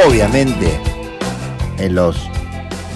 obviamente, en los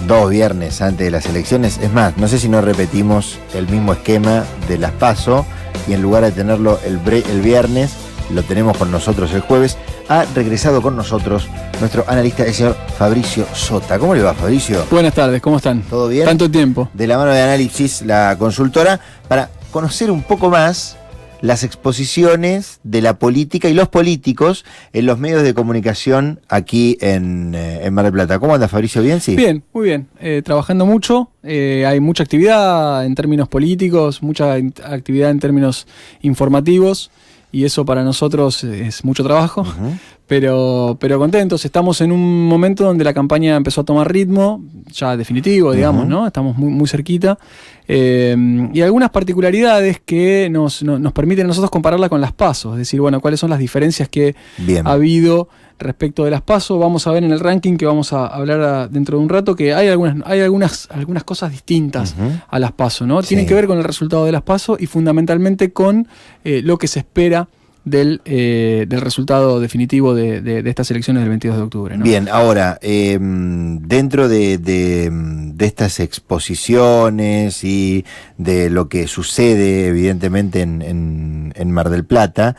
2 viernes antes de las elecciones. Es más, no sé si no repetimos el mismo esquema de las PASO y en lugar de tenerlo el viernes, lo tenemos con nosotros el jueves. Ha regresado con nosotros nuestro analista, el señor Fabricio Sota. ¿Cómo le va, Fabricio? Buenas tardes, ¿cómo están? ¿Todo bien? Tanto tiempo. De la mano de Análisis, la consultora, para conocer un poco más las exposiciones de la política y los políticos en los medios de comunicación aquí en Mar del Plata. ¿Cómo anda, Fabricio? ¿Bien? Sí. Bien, muy bien. Trabajando mucho. Hay mucha actividad en términos políticos, mucha actividad en términos informativos. Y eso para nosotros es mucho trabajo, pero contentos. Estamos en un momento donde la campaña empezó a tomar ritmo, ya definitivo, digamos, ¿no? Estamos muy cerquita. Y algunas particularidades que nos permiten a nosotros compararla con las PASO. Es decir, bueno, cuáles son las diferencias que ha habido respecto de las PASO. Vamos a ver en el ranking que vamos a hablar dentro de un rato que hay algunas cosas distintas a las PASO, ¿no? Sí. Tienen que ver con el resultado de las PASO y fundamentalmente con lo que se espera del resultado definitivo de estas elecciones del 22 de octubre, ¿no? Bien, ahora, dentro de estas exposiciones y de lo que sucede evidentemente en Mar del Plata,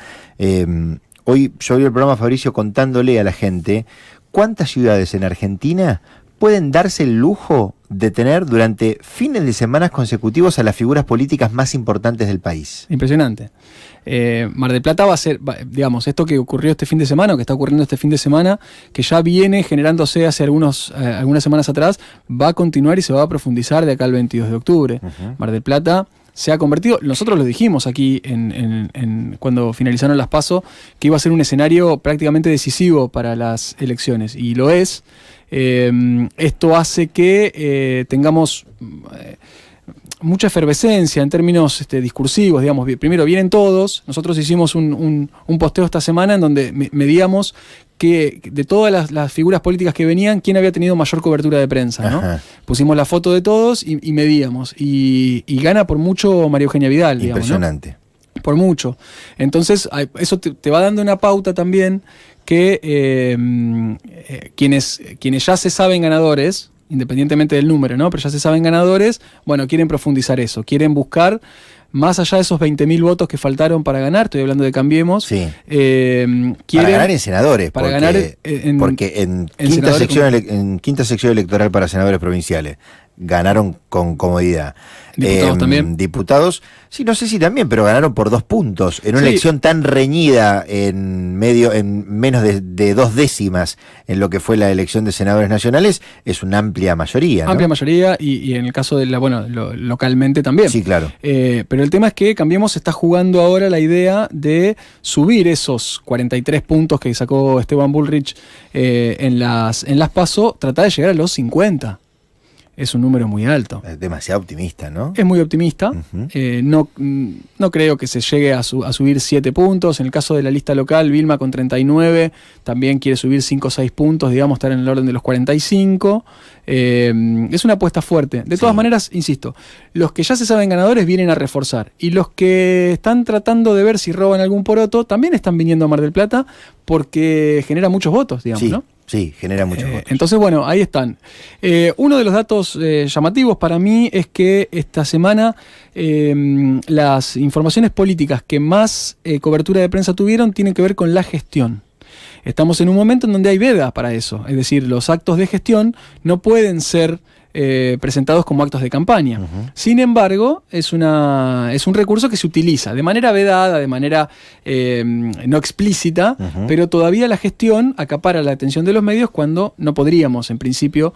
hoy yo vi el programa, Fabricio, contándole a la gente cuántas ciudades en Argentina pueden darse el lujo de tener durante fines de semana consecutivos a las figuras políticas más importantes del país. Impresionante. Mar del Plata va a ser, digamos, esto que ocurrió este fin de semana, o que está ocurriendo este fin de semana, que ya viene generándose hace algunas semanas atrás, va a continuar y se va a profundizar de acá al 22 de octubre. Mar del Plata se ha convertido, nosotros lo dijimos aquí cuando finalizaron las PASO, que iba a ser un escenario prácticamente decisivo para las elecciones, y lo es. Esto hace que tengamos mucha efervescencia en términos discursivos, digamos. Primero vienen todos. Nosotros hicimos un posteo esta semana en donde medíamos que de todas las figuras políticas que venían, quién había tenido mayor cobertura de prensa, ¿no? Pusimos la foto de todos y medíamos. Y gana por mucho María Eugenia Vidal, digamos, impresionante, ¿no? Por mucho. Entonces, eso te va dando una pauta también que quienes ya se saben ganadores, independientemente del número, ¿no? Pero ya se saben ganadores, bueno, quieren profundizar eso, quieren buscar, más allá de esos 20.000 votos que faltaron para ganar, estoy hablando de Cambiemos, sí. Quieren, para ganar en senadores, para porque en quinta sección electoral para senadores provinciales ganaron con comodidad. Diputados también. Diputados, sí, no sé si también, pero ganaron por 2 puntos. En una elección tan reñida en menos de 2 décimas en lo que fue la elección de senadores nacionales, es una amplia mayoría, ¿no? Amplia mayoría, y en el caso de localmente también. Sí, claro. Pero el tema es que Cambiemos está jugando ahora la idea de subir esos 43 puntos que sacó Esteban Bullrich en las PASO, tratar de llegar a los 50. Es un número muy alto. Es demasiado optimista, ¿no? Es muy optimista. No creo que se llegue a subir 7 puntos. En el caso de la lista local, Vilma con 39 también quiere subir 5 o 6 puntos, digamos, estar en el orden de los 45. Es una apuesta fuerte. De todas maneras, insisto, los que ya se saben ganadores vienen a reforzar. Y los que están tratando de ver si roban algún poroto también están viniendo a Mar del Plata porque genera muchos votos, digamos, ¿no? Sí, genera muchos votos. Entonces, bueno, ahí están. Uno de los datos llamativos para mí es que esta semana las informaciones políticas que más cobertura de prensa tuvieron tienen que ver con la gestión. Estamos en un momento en donde hay veda para eso. Es decir, los actos de gestión no pueden ser presentados como actos de campaña. Sin embargo, es un recurso que se utiliza de manera vedada, de manera no explícita, pero todavía la gestión acapara la atención de los medios cuando no podríamos, en principio,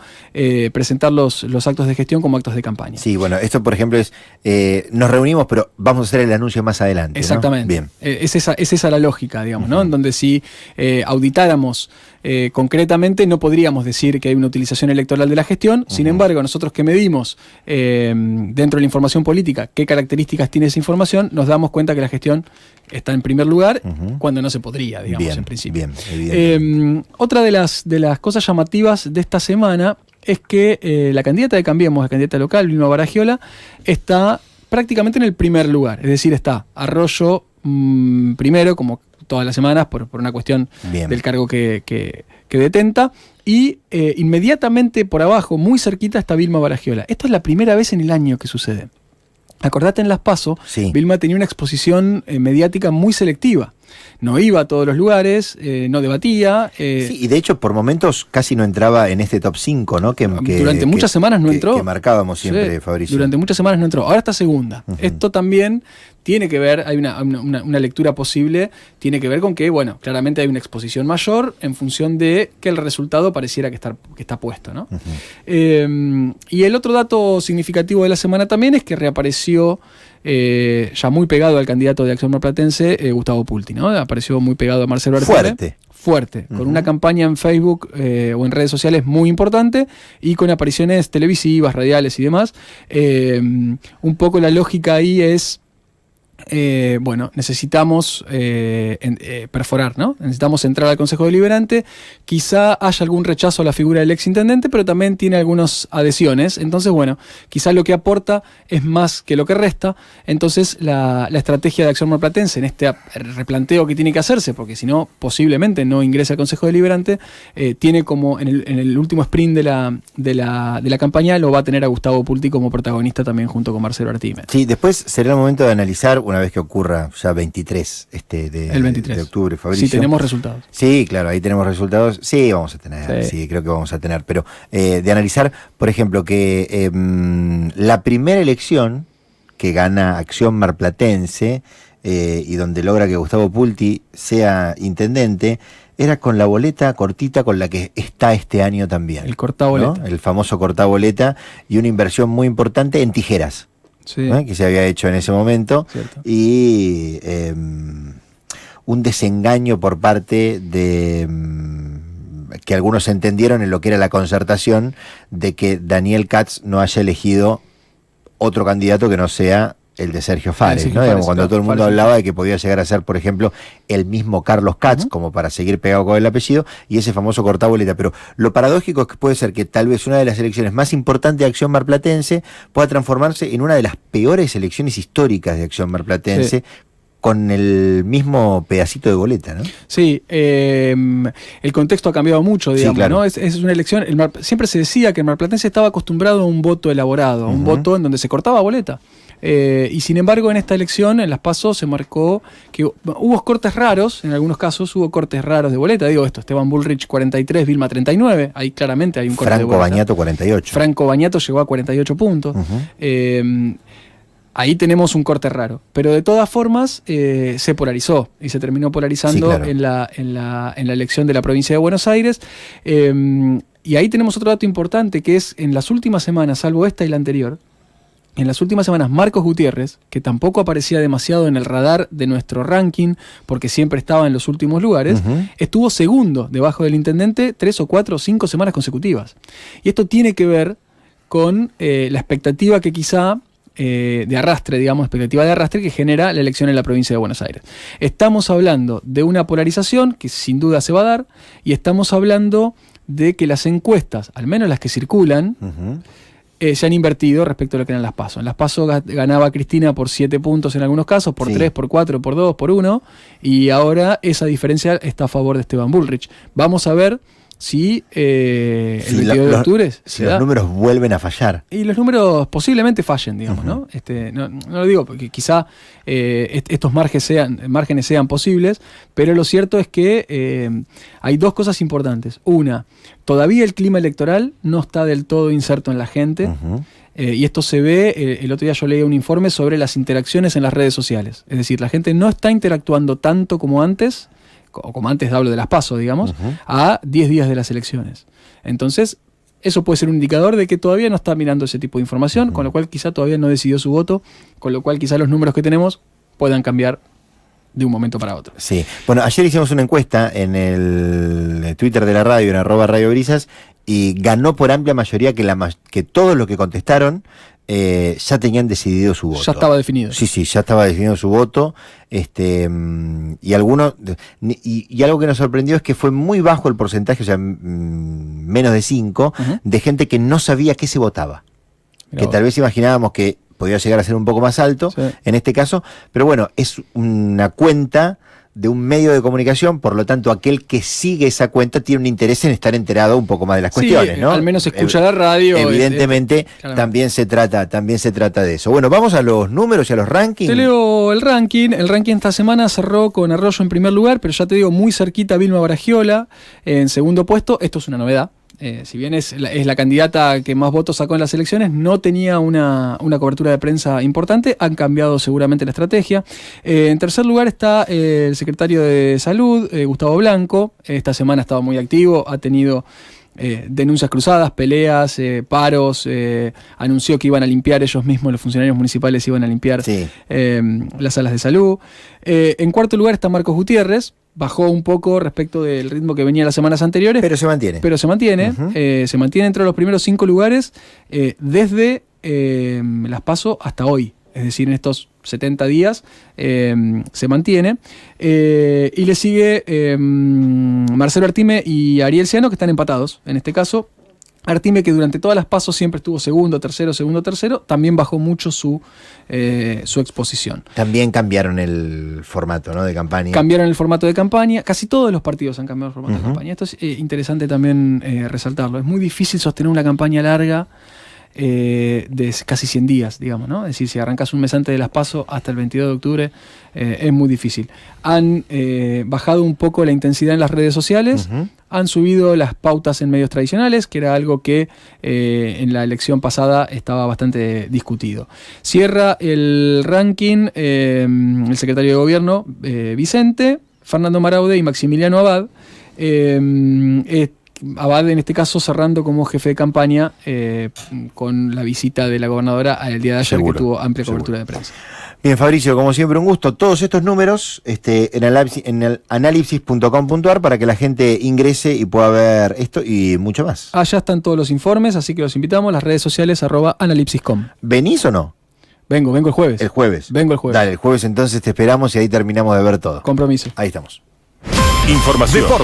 presentar los actos de gestión como actos de campaña. Sí, bueno, esto por ejemplo es, nos reunimos, pero vamos a hacer el anuncio más adelante, exactamente, ¿no? Bien. Es esa la lógica, digamos, ¿no? En donde si auditáramos concretamente no podríamos decir que hay una utilización electoral de la gestión. Sin embargo, nosotros que medimos dentro de la información política qué características tiene esa información, nos damos cuenta que la gestión está en primer lugar cuando no se podría, digamos, en principio. Otra de las cosas llamativas de esta semana es que la candidata de Cambiemos, la candidata local, Vilma Baragiola, está prácticamente en el primer lugar. Es decir, está Arroyo primero como todas las semanas por una cuestión Bien. del cargo que detenta. Y inmediatamente por abajo, muy cerquita, está Vilma Baragiola. Esto es la primera vez en el año que sucede. Acordate, en las PASO, Sí. Vilma tenía una exposición mediática muy selectiva. No iba a todos los lugares, no debatía. Sí, y de hecho por momentos casi no entraba en este top 5, ¿no? Durante muchas semanas no entró. Que marcábamos siempre, Sí, Fabricio. durante muchas semanas no entró. Ahora está segunda. Esto también tiene que ver, hay una lectura posible, tiene que ver con que, bueno, claramente hay una exposición mayor en función de que el resultado pareciera que está puesto, ¿no? Y el otro dato significativo de la semana también es que reapareció ya muy pegado al candidato de Acción Marplatense, Gustavo Pulti, ¿no? Apareció muy pegado a Marcelo Artime. Fuerte, con una campaña en Facebook o en redes sociales muy importante y con apariciones televisivas, radiales y demás. Un poco la lógica ahí es, bueno, necesitamos perforar, ¿no? Necesitamos entrar al Consejo Deliberante. Quizá haya algún rechazo a la figura del exintendente, pero también tiene algunas adhesiones. Entonces, bueno, quizá lo que aporta es más que lo que resta. Entonces, la estrategia de Acción Marplatense en este replanteo que tiene que hacerse, porque si no, posiblemente no ingrese al Consejo Deliberante, tiene como en el último sprint de la campaña, lo va a tener a Gustavo Pulti como protagonista también junto con Marcelo Artime. Sí, después será el momento de analizar, una vez que ocurra ya 23 el 23 de octubre, Fabricio. Sí, tenemos resultados. Sí, claro, ahí tenemos resultados. Sí, vamos a tener, sí creo que vamos a tener. Pero de analizar, por ejemplo, que la primera elección que gana Acción Marplatense y donde logra que Gustavo Pulti sea intendente, era con la boleta cortita con la que está este año también. El cortaboleta. ¿No? El famoso cortaboleta y una inversión muy importante en tijeras. Sí. Que se había hecho en ese momento. Cierto. Y un desengaño por parte de que algunos entendieron en lo que era la concertación de que Daniel Katz no haya elegido otro candidato que no sea el de Sergio Fares, ¿no? Digamos, cuando todo el mundo hablaba de que podía llegar a ser, por ejemplo, el mismo Carlos Katz, como para seguir pegado con el apellido, y ese famoso cortaboleta. Pero lo paradójico es que puede ser que tal vez una de las elecciones más importantes de Acción Marplatense pueda transformarse en una de las peores elecciones históricas de Acción Marplatense, con el mismo pedacito de boleta, ¿no? Sí, el contexto ha cambiado mucho, digamos, sí, claro. ¿no? Es una elección, siempre se decía que el marplatense estaba acostumbrado a un voto elaborado, a un voto en donde se cortaba boleta. Y sin embargo en esta elección, en las PASO, se marcó que hubo cortes raros, en algunos casos hubo cortes raros de boleta. Digo esto, Esteban Bullrich 43, Vilma 39, ahí claramente hay un corte de boleta. Franco Bañato 48. Franco Bañato llegó a 48 puntos. Ahí tenemos un corte raro, pero de todas formas se polarizó y se terminó polarizando, sí, claro, en la elección de la provincia de Buenos Aires. Y ahí tenemos otro dato importante, que es en las últimas semanas, salvo esta y la anterior, en las últimas semanas Marcos Gutiérrez, que tampoco aparecía demasiado en el radar de nuestro ranking, porque siempre estaba en los últimos lugares, estuvo segundo debajo del intendente 3 o 4 o 5 semanas consecutivas. Y esto tiene que ver con la expectativa que quizá de arrastre, digamos, expectativa de arrastre que genera la elección en la provincia de Buenos Aires. Estamos hablando de una polarización que sin duda se va a dar, y estamos hablando de que las encuestas, al menos las que circulan, se han invertido respecto a lo que eran las PASO. En las PASO ganaba Cristina por 7 puntos en algunos casos, por 3, por 4, por 2, por 1, y ahora esa diferencia está a favor de Esteban Bullrich. Vamos a ver si el 22 de octubre si los números vuelven a fallar. Y los números posiblemente fallen, digamos, ¿no? No lo digo porque quizá estos márgenes sean posibles, pero lo cierto es que hay dos cosas importantes. Una, todavía el clima electoral no está del todo inserto en la gente. Y esto se ve, el otro día yo leí un informe sobre las interacciones en las redes sociales. Es decir, la gente no está interactuando tanto como antes, o como antes hablo de las PASO, digamos, a 10 días de las elecciones. Entonces, eso puede ser un indicador de que todavía no está mirando ese tipo de información, con lo cual quizá todavía no decidió su voto, con lo cual quizá los números que tenemos puedan cambiar de un momento para otro. Sí. Bueno, ayer hicimos una encuesta en el Twitter de la radio, en @radiobrisas, y ganó por amplia mayoría que todos los que contestaron ya tenían decidido su voto. Ya estaba definido. Sí, ya estaba definido su voto. Y algunos y algo que nos sorprendió es que fue muy bajo el porcentaje, o sea, menos de 5, de gente que no sabía qué se votaba. Que tal vez imaginábamos que podía llegar a ser un poco más alto, en este caso, pero bueno, es una cuenta de un medio de comunicación, por lo tanto aquel que sigue esa cuenta tiene un interés en estar enterado un poco más de las cuestiones, ¿no? Al menos escucha la radio. Evidentemente también se trata de eso. Bueno, vamos a los números y a los rankings. Te leo el ranking. El ranking esta semana cerró con Arroyo en primer lugar, pero ya te digo, muy cerquita Vilma Baragiola en segundo puesto. Esto es una novedad. Si bien es la candidata que más votos sacó en las elecciones, no tenía una cobertura de prensa importante. Han cambiado seguramente la estrategia. En tercer lugar está el secretario de Salud, Gustavo Blanco. Esta semana estaba muy activo, ha tenido denuncias cruzadas, peleas, paros. Anunció que iban a limpiar ellos mismos, los funcionarios municipales iban a limpiar las salas de salud. En cuarto lugar está Marcos Gutiérrez. Bajó un poco respecto del ritmo que venía las semanas anteriores. Pero se mantiene. Se mantiene entre los primeros 5 lugares desde las PASO hasta hoy. Es decir, en estos 70 días se mantiene. Y le sigue Marcelo Artime y Ariel Ciano, que están empatados. En este caso, Artime, que durante todas las PASO siempre estuvo segundo, tercero, también bajó mucho su exposición. También cambiaron el formato, ¿no?, de campaña. Cambiaron el formato de campaña. Casi todos los partidos han cambiado el formato de campaña. Esto es interesante también resaltarlo. Es muy difícil sostener una campaña larga de casi 100 días, digamos, ¿no? Es decir, si arrancas un mes antes de las PASO hasta el 22 de octubre, es muy difícil. Han bajado un poco la intensidad en las redes sociales, han subido las pautas en medios tradicionales, que era algo que en la elección pasada estaba bastante discutido. Cierra el ranking el secretario de Gobierno, Vicente, Fernando Maraude y Maximiliano Abad. Abad, en este caso, cerrando como jefe de campaña con la visita de la gobernadora el día de ayer, que tuvo amplia cobertura de prensa. Bien, Fabricio, como siempre, un gusto. Todos estos números en el análisis.com.ar para que la gente ingrese y pueda ver esto y mucho más. Allá están todos los informes, así que los invitamos. Las redes sociales @analipsis.com. ¿Venís o no? Vengo el jueves. El jueves. Vengo el jueves. Dale, el jueves entonces te esperamos y ahí terminamos de ver todo. Compromiso. Ahí estamos. Información,